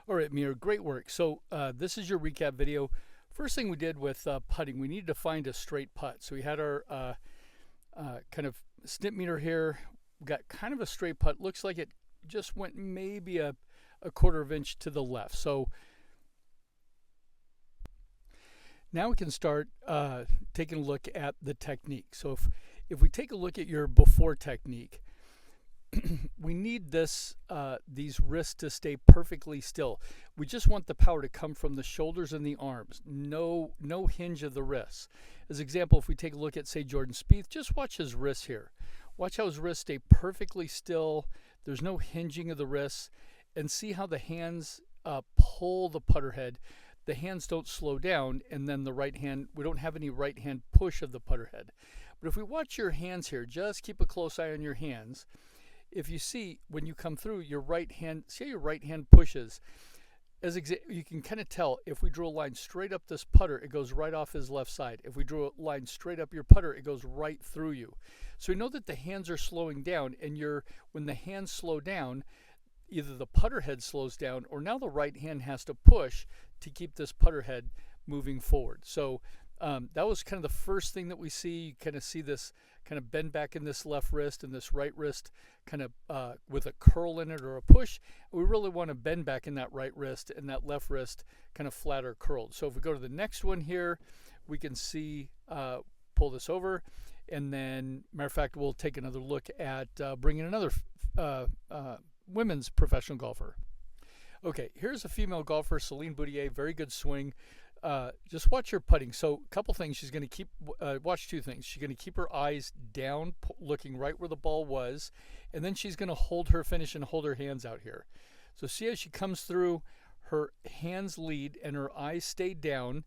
All right, Mir, great work. So this is your recap video. First thing we did with putting, we needed to find a straight putt. So we had our kind of snip meter here. We got kind of a straight putt. Looks like it just went maybe a quarter of an inch to the left. So now we can start taking a look at the technique. So if we take a look at your before technique, we need these wrists to stay perfectly still. We just want the power to come from the shoulders and the arms. No hinge of the wrists. As an example, if we take a look at, say, Jordan Spieth, just watch his wrists here. Watch how his wrists stay perfectly still. There's no hinging of the wrists. And see how the hands pull the putter head. The hands don't slow down, and then the right hand, we don't have any right hand push of the putter head. But if we watch your hands here, just keep a close eye on your hands. If you see when you come through your right hand, see how your right hand pushes. You can kind of tell if we drew a line straight up this putter, it goes right off his left side. If we drew a line straight up your putter, it goes right through you. So we know that the hands are slowing down, and when the hands slow down, either the putter head slows down or now the right hand has to push to keep this putter head moving forward. So that was kind of the first thing that we see. You kind of see this kind of bend back in this left wrist and this right wrist kind of with a curl in it or a push. We really want to bend back in that right wrist and that left wrist kind of flat or curled. So if we go to the next one here, we can see, pull this over, and then, matter of fact, we'll take another look at bringing another women's professional golfer. Okay, here's a female golfer, Celine Boutier, very good swing. Just watch her putting. So a couple things. She's going to keep, watch two things. She's going to keep her eyes down, looking right where the ball was, and then she's going to hold her finish and hold her hands out here. So see how she comes through, her hands lead and her eyes stay down.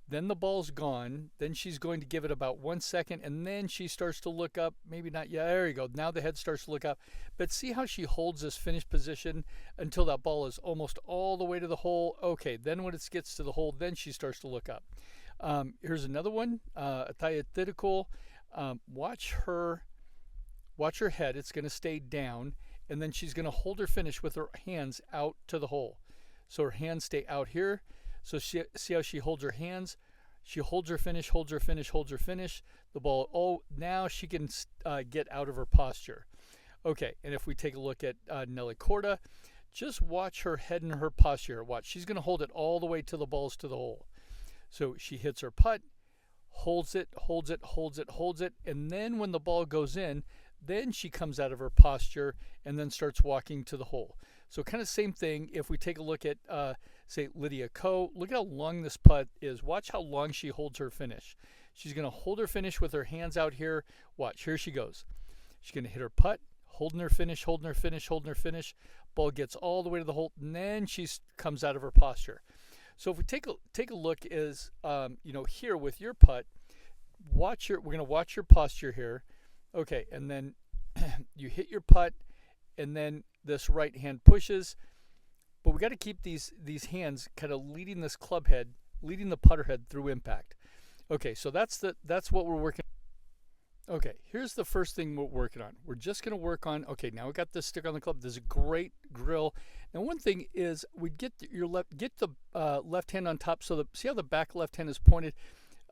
Then the ball's gone. Then she's going to give it about 1 second, and then she starts to look up. Maybe not yet. There you go. Now the head starts to look up. But see how she holds this finish position until that ball is almost all the way to the hole. Okay, then when it gets to the hole, then she starts to look up. Here's another one. Atthaya Thitikul. Watch her head. It's going to stay down, and then she's going to hold her finish with her hands out to the hole. So her hands stay out here. So see how she holds her hands? She holds her finish, holds her finish, holds her finish. The ball, now she can get out of her posture. Okay, and if we take a look at Nelly Korda, just watch her head and her posture. Watch, she's going to hold it all the way till the ball's to the hole. So she hits her putt, holds it, holds it, holds it, holds it, and then when the ball goes in, then she comes out of her posture and then starts walking to the hole. So kind of same thing if we take a look at, say, Lydia Ko. Look how long this putt is. Watch how long she holds her finish. She's going to hold her finish with her hands out here. Watch, here she goes. She's going to hit her putt, holding her finish, holding her finish, holding her finish. Ball gets all the way to the hole, and then she comes out of her posture. So if we take a look is, here with your putt, we're going to watch your posture here. Okay, and then you hit your putt, and then this right hand pushes, but we got to keep these hands kind of leading this club head, leading the putter head through impact. Okay, so that's what we're working on. Okay, here's the first thing we're working on. We're just going to work on, okay, now we got this stick on the club. There's a great grill. Now one thing is we get the left hand on top, so see how the back left hand is pointed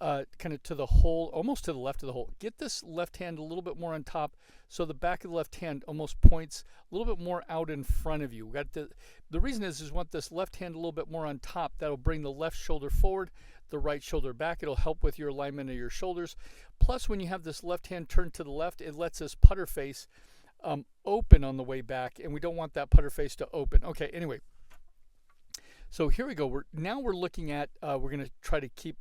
kind of to the hole, almost to the left of the hole. Get this left hand a little bit more on top, so the back of the left hand almost points a little bit more out in front of you. We got the reason is we want this left hand a little bit more on top. That'll bring the left shoulder forward, the right shoulder back. It'll help with your alignment of your shoulders. Plus, when you have this left hand turned to the left, it lets this putter face open on the way back, and we don't want that putter face to open. Okay, anyway. So here we go. Now we're looking at, we're going to try to keep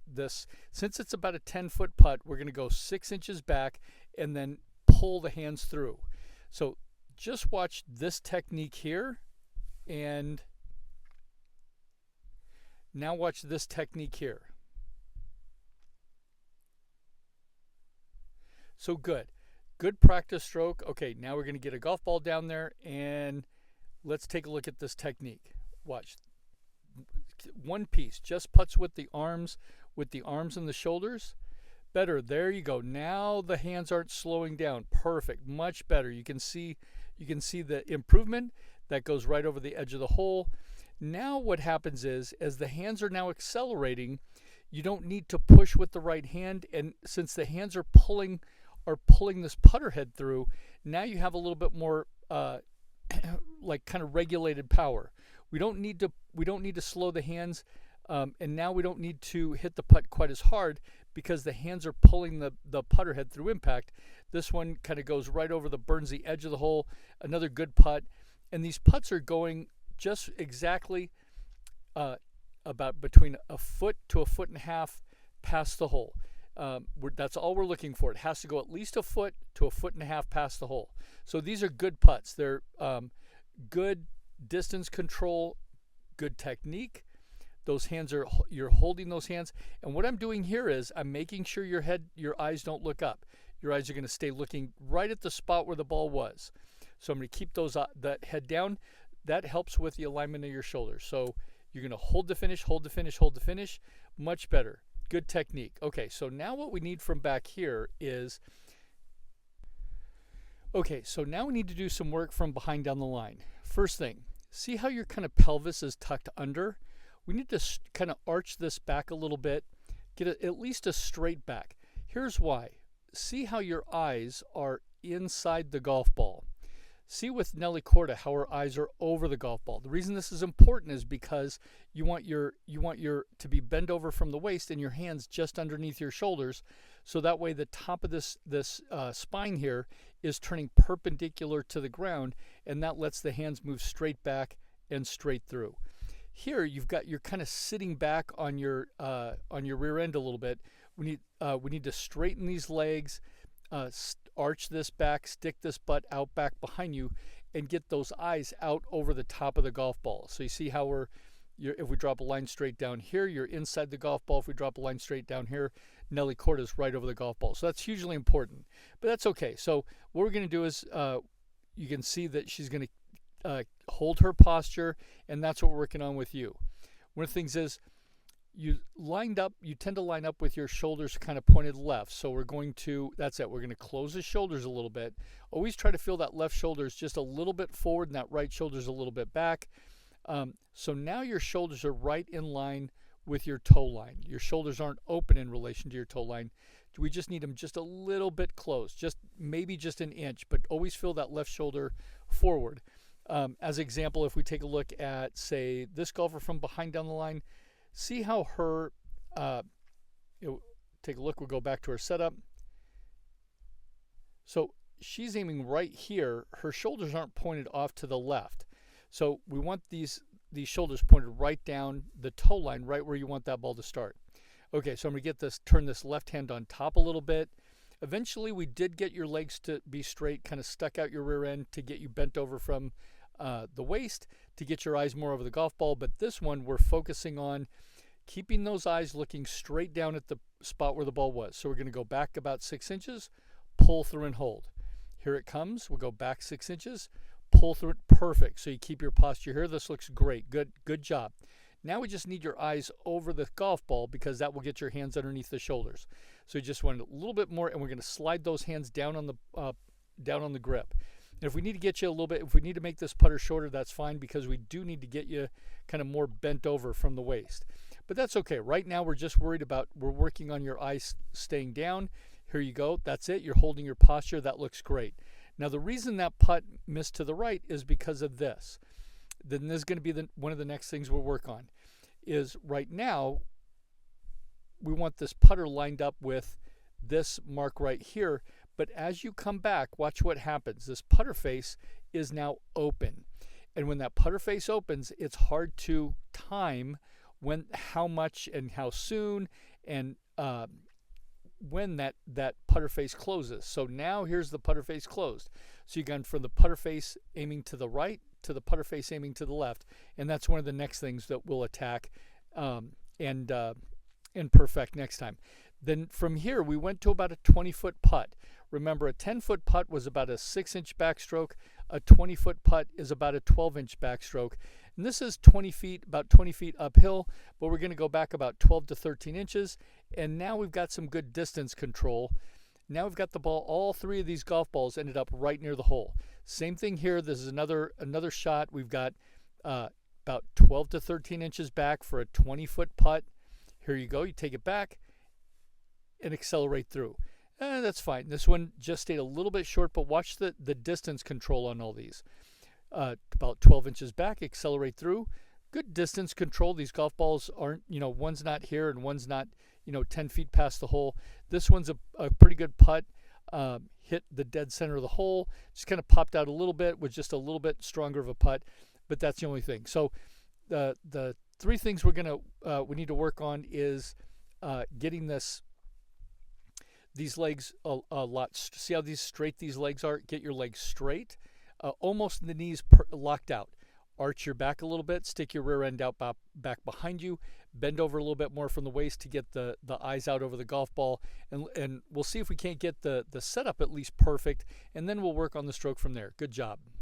this, since it's about a 10-foot putt, we're going to go 6 inches back and then pull the hands through. So just watch this technique here, and now watch this technique here. So good practice stroke. Okay, now we're going to get a golf ball down there, and let's take a look at this technique. Watch. One piece, just putts with the arms and the shoulders. Better, there you go. Now the hands aren't slowing down. Perfect, much better. You can see the improvement that goes right over the edge of the hole. Now what happens is, as the hands are now accelerating, you don't need to push with the right hand, and since the hands are pulling this putter head through, now you have a little bit more like kind of regulated power. We don't need to slow the hands, and now we don't need to hit the putt quite as hard because the hands are pulling the putter head through impact. This one kind of goes right over burns the edge of the hole. Another good putt, and these putts are going just exactly about between a foot to a foot and a half past the hole. That's all we're looking for. It has to go at least a foot to a foot and a half past the hole. So these are good putts. They're good distance control, good technique. Those hands you're holding those hands. And what I'm doing here is I'm making sure your eyes don't look up. Your eyes are going to stay looking right at the spot where the ball was. So I'm going to keep that head down. That helps with the alignment of your shoulders. So you're going to hold the finish, hold the finish, hold the finish. Much better. Good technique. Okay, so now what we need from back here is, okay, so now we need to do some work from behind down the line. First thing, see how your kind of pelvis is tucked under? We need to kind of arch this back a little bit, get at least a straight back. Here's why. See how your eyes are inside the golf ball. See with Nelly Korda how her eyes are over the golf ball. The reason this is important is because you want your to be bent over from the waist and your hands just underneath your shoulders, so that way the top of this spine here is turning perpendicular to the ground, and that lets the hands move straight back and straight through. Here you're kind of sitting back on your rear end a little bit. We need to straighten these legs. Arch this back, stick this butt out back behind you, and get those eyes out over the top of the golf ball. So you see how if we drop a line straight down here, you're inside the golf ball. If we drop a line straight down here, Nelly Korda is right over the golf ball. So that's hugely important, but that's okay. So what we're going to do is you can see that she's going to hold her posture, and that's what we're working on with you. One of the things is, you tend to line up with your shoulders kind of pointed left. So we're going to close the shoulders a little bit. Always try to feel that left shoulder is just a little bit forward and that right shoulder is a little bit back. So now your shoulders are right in line with your toe line. Your shoulders aren't open in relation to your toe line. We just need them just a little bit close, maybe just an inch, but always feel that left shoulder forward. As an example, if we take a look at, say, this golfer from behind down the line, see how take a look, we'll go back to her setup. So she's aiming right here. Her shoulders aren't pointed off to the left. So we want these shoulders pointed right down the toe line, right where you want that ball to start. Okay, so I'm going to turn this left hand on top a little bit. Eventually we did get your legs to be straight, kind of stuck out your rear end to get you bent over from the waist, to get your eyes more over the golf ball. But this one, we're focusing on keeping those eyes looking straight down at the spot where the ball was. So we're going to go back about 6 inches, pull through and hold. Here it comes. We'll go back 6 inches, pull through it. Perfect. So you keep your posture here. This looks great. Good job. Now we just need your eyes over the golf ball, because that will get your hands underneath the shoulders. So you just want a little bit more, and we're going to slide those hands down on the grip. And if we need to get you a little bit, if we need to make this putter shorter, that's fine, because we do need to get you kind of more bent over from the waist. But that's okay. Right now we're just we're working on your eyes staying down. Here you go. That's it. You're holding your posture. That looks great. Now the reason that putt missed to the right is because of this. Then this is going to be one of the next things we'll work on. Is right now we want this putter lined up with this mark right here. But as you come back, watch what happens. This putter face is now open. And when that putter face opens, it's hard to time how much and how soon, and when that putter face closes. So now here's the putter face closed. So you've gone from the putter face aiming to the right to the putter face aiming to the left. And that's one of the next things that we'll attack and perfect next time. Then from here, we went to about a 20-foot putt. Remember, a 10-foot putt was about a 6-inch backstroke. A 20-foot putt is about a 12-inch backstroke. And this is 20 feet, about 20 feet uphill, but we're going to go back about 12 to 13 inches. And now we've got some good distance control. Now we've got the ball, all three of these golf balls ended up right near the hole. Same thing here. This is another shot. We've got about 12 to 13 inches back for a 20-foot putt. Here you go. You take it back and accelerate through. That's fine. This one just stayed a little bit short, but watch the distance control on all these. About 12 inches back, accelerate through. Good distance control. These golf balls aren't, one's not here and one's not, 10 feet past the hole. This one's a pretty good putt. Hit the dead center of the hole. Just kind of popped out a little bit with just a little bit stronger of a putt, but that's the only thing. So the three things we need to work on is getting these legs a lot. See how straight these legs are? Get your legs straight, almost in the knees locked out. Arch your back a little bit, stick your rear end out back behind you, bend over a little bit more from the waist to get the eyes out over the golf ball, and we'll see if we can't get the setup at least perfect, and then we'll work on the stroke from there. Good job.